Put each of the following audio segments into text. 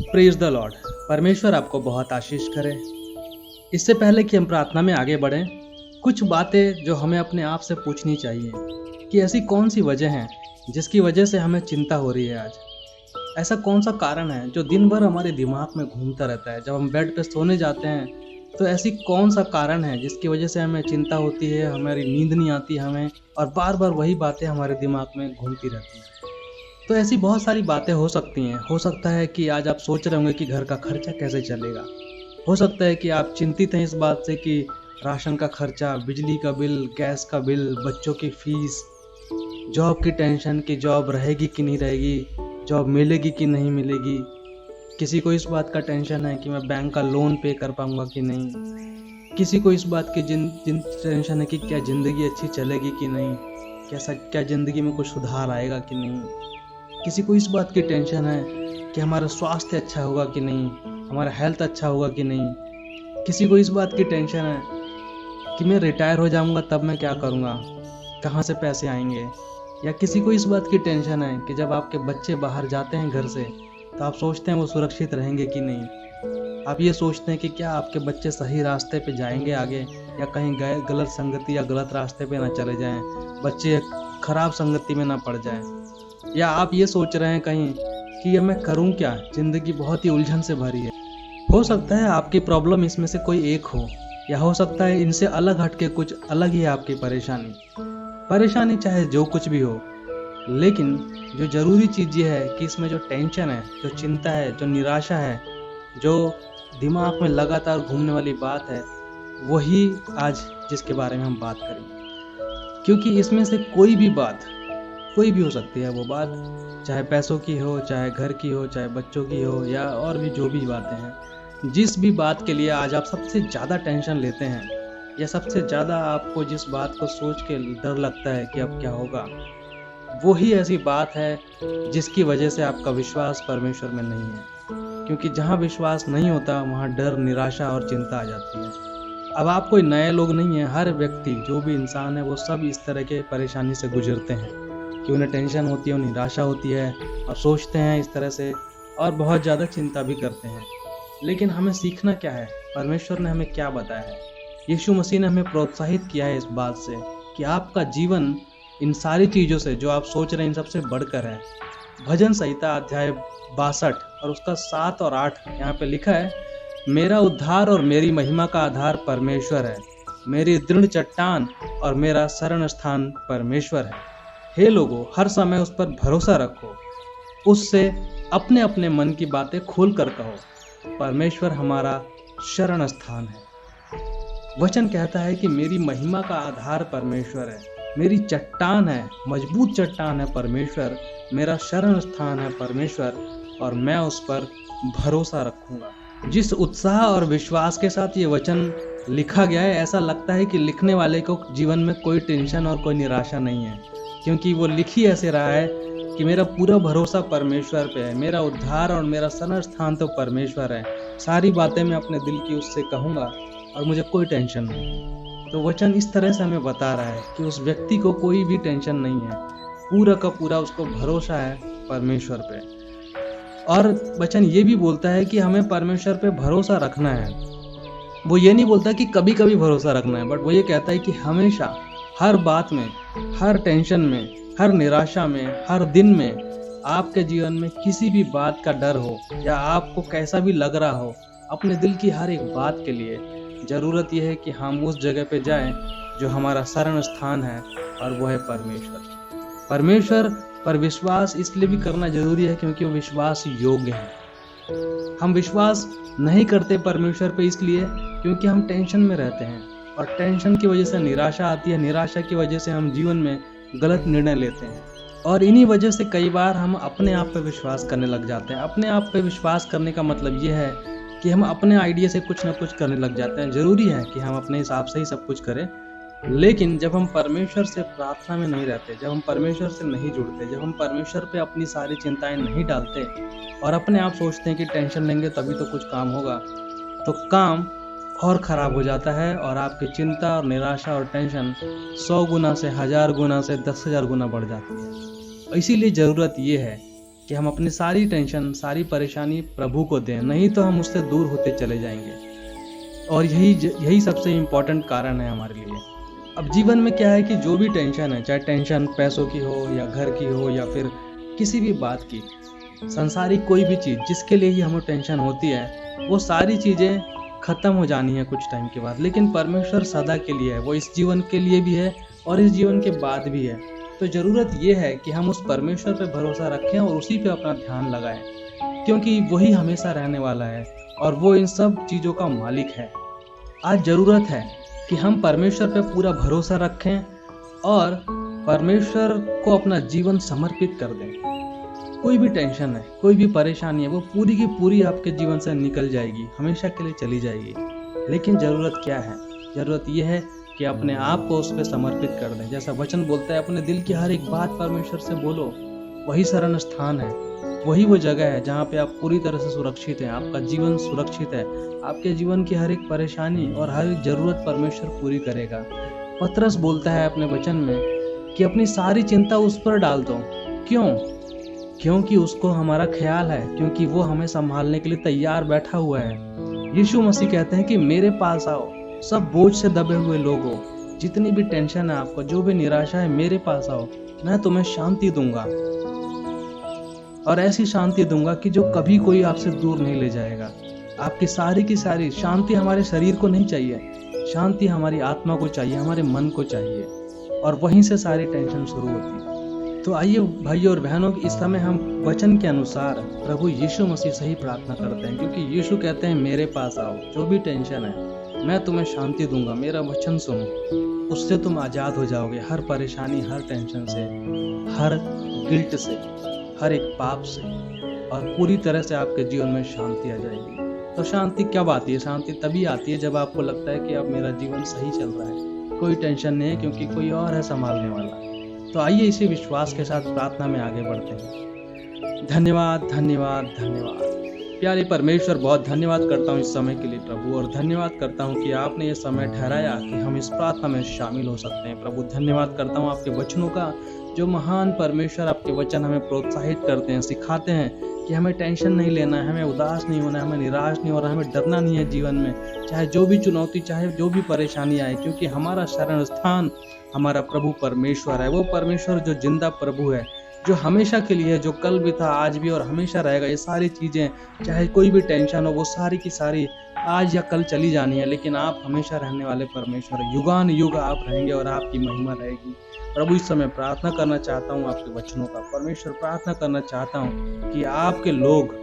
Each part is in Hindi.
Praise the Lord. परमेश्वर आपको बहुत आशीष करे। इससे पहले कि हम प्रार्थना में आगे बढ़ें, कुछ बातें जो हमें अपने आप से पूछनी चाहिए कि ऐसी कौन सी वजह है जिसकी वजह से हमें चिंता हो रही है आज। ऐसा कौन सा कारण है जो दिन भर हमारे दिमाग में घूमता रहता है। जब हम बेड पे सोने जाते हैं तो ऐसी कौन सा कारण है जिसकी वजह से हमें चिंता होती है, हमारी नींद नहीं आती हमें, और बार बार वही बातें हमारे दिमाग में घूमती रहती हैं। तो ऐसी बहुत सारी बातें हो सकती हैं। हो सकता है कि आज आप सोच रहे होंगे कि घर का खर्चा कैसे चलेगा। हो सकता है कि आप चिंतित हैं इस बात से कि राशन का खर्चा, बिजली का बिल, गैस का बिल, बच्चों की फीस, जॉब की टेंशन कि जॉब रहेगी कि नहीं रहेगी, जॉब मिलेगी कि नहीं मिलेगी। किसी को इस बात का टेंशन है कि मैं बैंक का लोन पे कर पाऊंगा कि नहीं। किसी को इस बात की टेंशन है कि क्या ज़िंदगी अच्छी चलेगी कि नहीं, क्या ज़िंदगी में कुछ सुधार आएगा कि नहीं। किसी को इस बात की टेंशन है कि हमारा स्वास्थ्य अच्छा होगा कि नहीं, हमारा हेल्थ अच्छा होगा कि नहीं। किसी को इस बात की टेंशन है कि मैं रिटायर हो जाऊंगा तब मैं क्या करूंगा, कहाँ से पैसे आएंगे। या किसी को इस बात की टेंशन है कि जब आपके बच्चे बाहर जाते हैं घर से तो आप सोचते हैं वो सुरक्षित रहेंगे कि नहीं। आप ये सोचते हैं कि क्या आपके बच्चे सही रास्ते पे जाएंगे आगे, या कहीं गलत संगति या गलत रास्ते पे ना चले जाएं, बच्चे खराब संगति में ना पड़ जाएं। या आप ये सोच रहे हैं कहीं कि ये मैं करूं क्या, ज़िंदगी बहुत ही उलझन से भरी है। हो सकता है आपकी प्रॉब्लम इसमें से कोई एक हो, या हो सकता है इनसे अलग हटके कुछ अलग ही आपकी परेशानी चाहे जो कुछ भी हो। लेकिन जो ज़रूरी चीज़ ये है कि इसमें जो टेंशन है, जो चिंता है, जो निराशा है, जो दिमाग में लगातार घूमने वाली बात है, वही आज जिसके बारे में हम बात करेंगे। क्योंकि इसमें से कोई भी हो सकती है। वो बात चाहे पैसों की हो, चाहे घर की हो, चाहे बच्चों की हो, या और भी जो भी बातें हैं। जिस भी बात के लिए आज आप सबसे ज़्यादा टेंशन लेते हैं, या सबसे ज़्यादा आपको जिस बात को सोच के डर लगता है कि अब क्या होगा, वही ऐसी बात है जिसकी वजह से आपका विश्वास परमेश्वर में नहीं है। क्योंकि जहाँ विश्वास नहीं होता वहाँ डर, निराशा और चिंता आ जाती है। अब आप कोई नए लोग नहीं हैं। हर व्यक्ति, जो भी इंसान है, वो सब इस तरह के परेशानी से गुजरते हैं कि उन्हें टेंशन होती है, उन्हें निराशा होती है, और सोचते हैं इस तरह से, और बहुत ज़्यादा चिंता भी करते हैं। लेकिन हमें सीखना क्या है, परमेश्वर ने हमें क्या बताया है। यीशु मसीह ने हमें प्रोत्साहित किया है इस बात से कि आपका जीवन इन सारी चीज़ों से जो आप सोच रहे हैं इन सबसे बढ़कर है। भजन संहिता अध्याय 62 और उसका 7 और 8 यहाँ पे लिखा है, मेरा उद्धार और मेरी महिमा का आधार परमेश्वर है, मेरी दृढ़ चट्टान और मेरा शरण स्थान परमेश्वर है। हे लोगों, हर समय उस पर भरोसा रखो, उससे अपने अपने मन की बातें खोल कर कहो। परमेश्वर हमारा शरण स्थान है। वचन कहता है कि मेरी महिमा का आधार परमेश्वर है, मेरी चट्टान है, मजबूत चट्टान है परमेश्वर, मेरा शरण स्थान है परमेश्वर, और मैं उस पर भरोसा रखूंगा। जिस उत्साह और विश्वास के साथ ये वचन लिखा गया है, ऐसा लगता है कि लिखने वाले को जीवन में कोई टेंशन और कोई निराशा नहीं है। क्योंकि वो लिख ही ऐसे रहा है कि मेरा पूरा भरोसा परमेश्वर पे है, मेरा उद्धार और मेरा शरण स्थान तो परमेश्वर है। सारी बातें मैं अपने दिल की उससे कहूँगा और मुझे कोई टेंशन नहीं। तो वचन इस तरह से हमें बता रहा है कि उस व्यक्ति को कोई भी टेंशन नहीं है, पूरा का पूरा उसको भरोसा है परमेश्वर पे। और वचन ये भी बोलता है कि हमें परमेश्वर पे भरोसा रखना है। वो ये नहीं बोलता कि कभी कभी भरोसा रखना है, बट वो ये कहता है कि हमेशा, हर बात में, हर टेंशन में, हर निराशा में, हर दिन में, आपके जीवन में किसी भी बात का डर हो या आपको कैसा भी लग रहा हो, अपने दिल की हर एक बात के लिए ज़रूरत यह है कि हम उस जगह पे जाएं जो हमारा शरण स्थान है, और वो है परमेश्वर पर विश्वास इसलिए भी करना जरूरी है क्योंकि वो विश्वास योग्य है। हम विश्वास नहीं करते परमेश्वर पे इसलिए क्योंकि हम टेंशन में रहते हैं, और टेंशन की वजह से निराशा आती है, निराशा की वजह से हम जीवन में गलत निर्णय लेते हैं, और इन्हीं वजह से कई बार हम अपने आप पे विश्वास करने लग जाते हैं। अपने आप पे विश्वास करने का मतलब ये है कि हम अपने आइडिया से कुछ ना कुछ करने लग जाते हैं। ज़रूरी है कि हम अपने हिसाब से ही सब कुछ करें, लेकिन जब हम परमेश्वर से प्रार्थना में नहीं रहते, जब हम परमेश्वर से नहीं जुड़ते, जब हम परमेश्वर पे अपनी सारी चिंताएं नहीं डालते और अपने आप सोचते हैं कि टेंशन लेंगे तभी तो कुछ काम होगा, तो काम और ख़राब हो जाता है, और आपकी चिंता और निराशा और टेंशन 100 गुना से, 1000 गुना से 10,000 गुना बढ़ जाती है। इसीलिए ज़रूरत ये है कि हम अपनी सारी टेंशन, सारी परेशानी प्रभु को दें, नहीं तो हम उससे दूर होते चले जाएंगे। और यही सबसे इम्पोर्टेंट कारण है हमारे लिए। अब जीवन में क्या है कि जो भी टेंशन है, चाहे टेंशन पैसों की हो या घर की हो या फिर किसी भी बात की, संसारिक कोई भी चीज़ जिसके लिए ही हमें टेंशन होती है, वो सारी चीज़ें ख़त्म हो जानी है कुछ टाइम के बाद। लेकिन परमेश्वर सदा के लिए है, वो इस जीवन के लिए भी है और इस जीवन के बाद भी है। तो ज़रूरत ये है कि हम उस परमेश्वर पे भरोसा रखें और उसी पे अपना ध्यान लगाएं, क्योंकि वही हमेशा रहने वाला है और वो इन सब चीज़ों का मालिक है। आज ज़रूरत है कि हम परमेश्वर पे पूरा भरोसा रखें और परमेश्वर को अपना जीवन समर्पित कर दें। कोई भी टेंशन है, कोई भी परेशानी है, वो पूरी की पूरी आपके जीवन से निकल जाएगी, हमेशा के लिए चली जाएगी। लेकिन ज़रूरत क्या है? ज़रूरत यह है कि अपने आप को उस पर समर्पित कर दें। जैसा वचन बोलता है, अपने दिल की हर एक बात परमेश्वर से बोलो। वही शरण स्थान है, वही वो जगह है जहाँ पे आप पूरी तरह से सुरक्षित हैं, आपका जीवन सुरक्षित है। आपके जीवन की हर एक परेशानी और हर एक ज़रूरत परमेश्वर पूरी करेगा। पतरस बोलता है अपने वचन में कि अपनी सारी चिंता उस पर डाल दो। क्यों? क्योंकि उसको हमारा ख्याल है, क्योंकि वो हमें संभालने के लिए तैयार बैठा हुआ है। यीशु मसीह कहते हैं कि मेरे पास आओ सब बोझ से दबे हुए लोगों, जितनी भी टेंशन है आपको, जो भी निराशा है, मेरे पास आओ, मैं तुम्हें शांति दूंगा। और ऐसी शांति दूंगा कि जो कभी कोई आपसे दूर नहीं ले जाएगा। आपकी सारी की सारी शांति हमारे शरीर को नहीं चाहिए, शांति हमारी आत्मा को चाहिए, हमारे मन को चाहिए, और वहीं से सारी टेंशन शुरू होती है। तो आइए भाइयों और बहनों, इस समय हम वचन के अनुसार प्रभु यीशु मसीह से ही प्रार्थना करते हैं, क्योंकि यीशु कहते हैं मेरे पास आओ, जो भी टेंशन है मैं तुम्हें शांति दूंगा, मेरा वचन सुनो, उससे तुम आज़ाद हो जाओगे, हर परेशानी, हर टेंशन से, हर गिल्ट से, हर एक पाप से, और पूरी तरह से आपके जीवन में शांति आ जाएगी। तो शांति कब आती है? शांति तभी आती है जब आपको लगता है कि अब मेरा जीवन सही चल रहा है, कोई टेंशन नहीं है, क्योंकि कोई और है संभालने वाला। तो आइए इसी विश्वास के साथ प्रार्थना में आगे बढ़ते हैं। धन्यवाद, धन्यवाद, धन्यवाद प्यारे परमेश्वर, बहुत धन्यवाद करता हूँ इस समय के लिए प्रभु, और धन्यवाद करता हूँ कि आपने ये समय ठहराया कि हम इस प्रार्थना में शामिल हो सकते हैं प्रभु। धन्यवाद करता हूँ आपके वचनों का, जो महान परमेश्वर आपके वचन हमें प्रोत्साहित करते हैं, सिखाते हैं कि हमें टेंशन नहीं लेना है, हमें उदास नहीं होना है, हमें निराश नहीं होना, हमें डरना नहीं है जीवन में, चाहे जो भी चुनौती, चाहे जो भी परेशानी आए, क्योंकि हमारा शरण स्थान हमारा प्रभु परमेश्वर है। वो परमेश्वर जो जिंदा प्रभु है, जो हमेशा के लिए, जो कल भी था, आज भी और हमेशा रहेगा। ये सारी चीज़ें, चाहे कोई भी टेंशन हो, वो सारी की सारी आज या कल चली जानी है, लेकिन आप हमेशा रहने वाले परमेश्वर हैं। युगान युग आप रहेंगे और आपकी महिमा रहेगी प्रभु। इस समय प्रार्थना करना चाहता हूँ आपके वचनों का परमेश्वर, प्रार्थना करना चाहता हूँ कि आपके लोग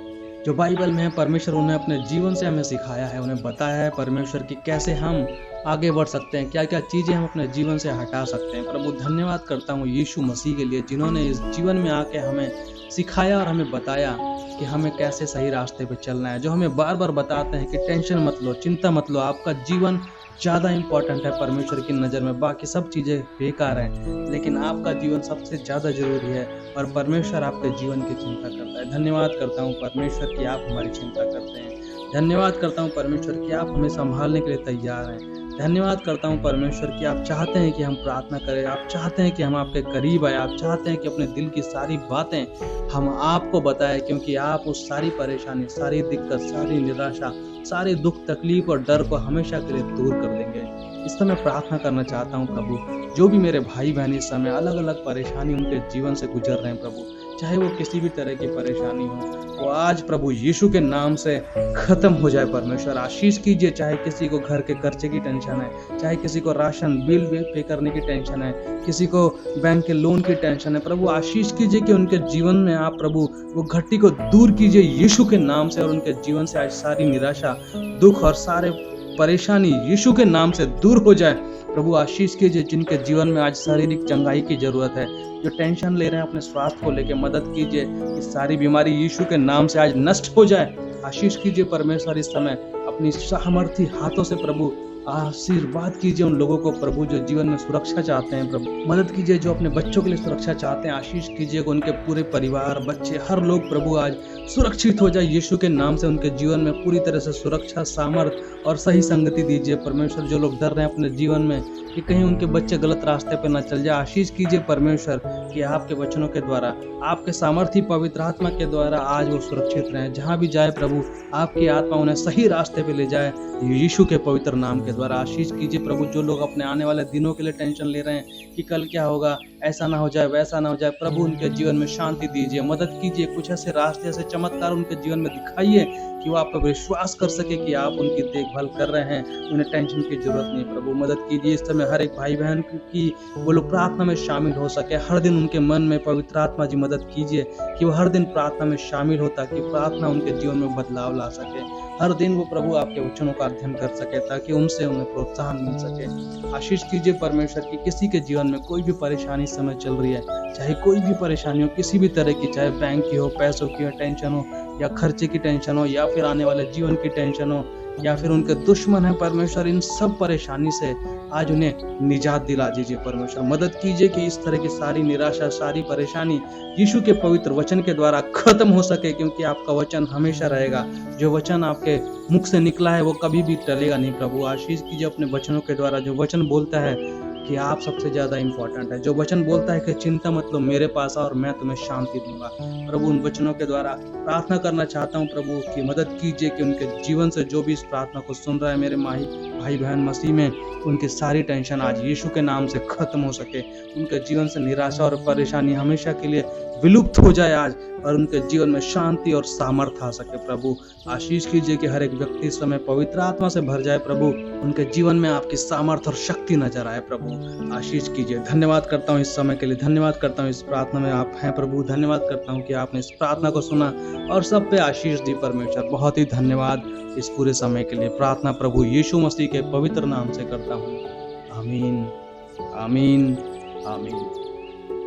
जो बाइबल में है परमेश्वर, उन्हें अपने जीवन से हमें सिखाया है, उन्हें बताया है परमेश्वर कि कैसे हम आगे बढ़ सकते हैं, क्या क्या चीज़ें हम अपने जीवन से हटा सकते हैं। प्रभु धन्यवाद करता हूँ यीशु मसीह के लिए, जिन्होंने इस जीवन में आके हमें सिखाया और हमें बताया कि हमें कैसे सही रास्ते पे चलना है, जो हमें बार बार बताते हैं कि टेंशन मत लो, चिंता मत लो, आपका जीवन ज़्यादा इम्पोर्टेंट है परमेश्वर की नज़र में, बाकी सब चीज़ें बेकार हैं, लेकिन आपका जीवन सबसे ज़्यादा जरूरी है और परमेश्वर आपके जीवन की चिंता करता है। धन्यवाद करता हूँ परमेश्वर कि आप हमारी चिंता करते हैं। धन्यवाद करता हूँ परमेश्वर कि आप हमें संभालने के लिए तैयार हैं। धन्यवाद करता हूँ परमेश्वर कि आप चाहते हैं कि हम प्रार्थना करें, आप चाहते हैं कि हम आपके करीब आए, आप चाहते हैं कि अपने दिल की सारी बातें हम आपको बताएं, क्योंकि आप उस सारी परेशानी, सारी दिक्कत, सारी निराशा, सारे दुख, तकलीफ और डर को हमेशा के लिए दूर कर देंगे। इस समय प्रार्थना करना चाहता हूँ प्रभु, जो भी मेरे भाई बहन इस समय अलग अलग परेशानी उनके जीवन से गुजर रहे हैं प्रभु, चाहे वो किसी भी तरह की परेशानी हो, वो आज प्रभु यीशु के नाम से खत्म हो जाए। परमेश्वर आशीष कीजिए, चाहे किसी को घर के खर्चे की टेंशन है, चाहे किसी को राशन बिल पे करने की टेंशन है, किसी को बैंक के लोन की टेंशन है, प्रभु आशीष कीजिए कि उनके जीवन में आप प्रभु वो घटी को दूर कीजिए यीशु के नाम से, और उनके जीवन से आज सारी निराशा, दुख और सारे परेशानी यीशु के नाम से दूर हो जाए। प्रभु आशीष कीजिए जिनके जीवन में आज शारीरिक चंगाई की जरूरत है, जो टेंशन ले रहे हैं अपने स्वास्थ्य को लेकर, मदद कीजिए कि सारी बीमारी यीशु के नाम से आज नष्ट हो जाए। आशीष कीजिए परमेश्वर इस समय अपनी सामर्थी हाथों से प्रभु आशीर्वाद कीजिए उन लोगों को प्रभु जो जीवन में सुरक्षा चाहते हैं। प्रभु मदद कीजिए जो अपने बच्चों के लिए सुरक्षा चाहते हैं। आशीष कीजिए कि उनके पूरे परिवार, बच्चे, हर लोग प्रभु आज सुरक्षित हो जाए यीशु के नाम से। उनके जीवन में पूरी तरह से सुरक्षा, सामर्थ और सही संगति दीजिए परमेश्वर। जो लोग डर रहे हैं अपने जीवन में कि कहीं उनके बच्चे गलत रास्ते पर न चल जाए। आशीष कीजिए परमेश्वर कि आपके वचनों के द्वारा, आपके सामर्थी पवित्र आत्मा के द्वारा आज वो सुरक्षित रहें। जहाँ भी जाए प्रभु, आपकी आत्मा उन्हें सही रास्ते पे ले जाए यीशु के पवित्र नाम के द्वारा। आशीष कीजिए प्रभु, जो लोग अपने आने वाले दिनों के लिए टेंशन ले रहे हैं कि कल क्या होगा, ऐसा ना हो जाए, वैसा ना हो जाए, प्रभु उनके जीवन में शांति दीजिए, मदद कीजिए। कुछ ऐसे रास्ते, ऐसे चमत्कार उनके जीवन में दिखाइए कि वो आप पर विश्वास कर सके कि आप उनकी देखभाल कर रहे हैं, उन्हें टेंशन की जरूरत नहीं। प्रभु मदद कीजिए इस समय हर एक भाई बहन की वो लोग प्रार्थना में शामिल हो सके। हर दिन उनके मन में पवित्र आत्मा जी मदद कीजिए कि वो हर दिन प्रार्थना में शामिल हो, ताकि प्रार्थना उनके जीवन में बदलाव ला सके। हर दिन वो प्रभु आपके वचनों का अध्ययन कर सके, ताकि उनसे उन्हें प्रोत्साहन मिल सके। आशीष कीजिए परमेश्वर की किसी के जीवन में कोई भी परेशानी इस समय चल रही है, चाहे कोई भी परेशानी हो, किसी भी तरह की, चाहे बैंक की हो, पैसों की टेंशन हो, या खर्चे की टेंशन हो, या फिर आने वाले जीवन की टेंशन हो, या फिर उनके दुश्मन है परमेश्वर, इन सब परेशानी से आज उन्हें निजात दिला दीजिए परमेश्वर। मदद कीजिए कि इस तरह की सारी निराशा, सारी परेशानी यीशु के पवित्र वचन के द्वारा खत्म हो सके, क्योंकि आपका वचन हमेशा रहेगा। जो वचन आपके मुख से निकला है वो कभी भी टलेगा नहीं। प्रभु आशीष कीजिए अपने वचनों के द्वारा। जो वचन बोलता है कि आप सबसे ज्यादा इंपॉर्टेंट है, जो वचन बोलता है कि चिंता मत लो, मेरे पास आओ और मैं तुम्हें शांति दूंगा। प्रभु उन वचनों के द्वारा प्रार्थना करना चाहता हूँ प्रभु की मदद कीजिए कि उनके जीवन से जो भी इस प्रार्थना को सुन रहा है मेरे भाई बहन मसीह में, उनकी सारी टेंशन आज यीशु के नाम से खत्म हो सके। उनके जीवन से निराशा और परेशानी हमेशा के लिए विलुप्त हो जाए आज, और उनके जीवन में शांति और सामर्थ्य आ सके। प्रभु आशीष कीजिए कि हर एक व्यक्ति इस समय पवित्र आत्मा से भर जाए प्रभु, उनके जीवन में आपकी सामर्थ्य और शक्ति नजर आए। प्रभु आशीष कीजिए। धन्यवाद करता हूँ इस समय के लिए, धन्यवाद करता हूँ इस प्रार्थना में आप हैं प्रभु। धन्यवाद करता हूँ कि आपने इस प्रार्थना को सुना और सब पे आशीष दी परमेश्वर। बहुत ही धन्यवाद इस पूरे समय के लिए। प्रार्थना प्रभु यीशु मसीह के पवित्र नाम से करता हूँ, आमीन आमीन आमीन।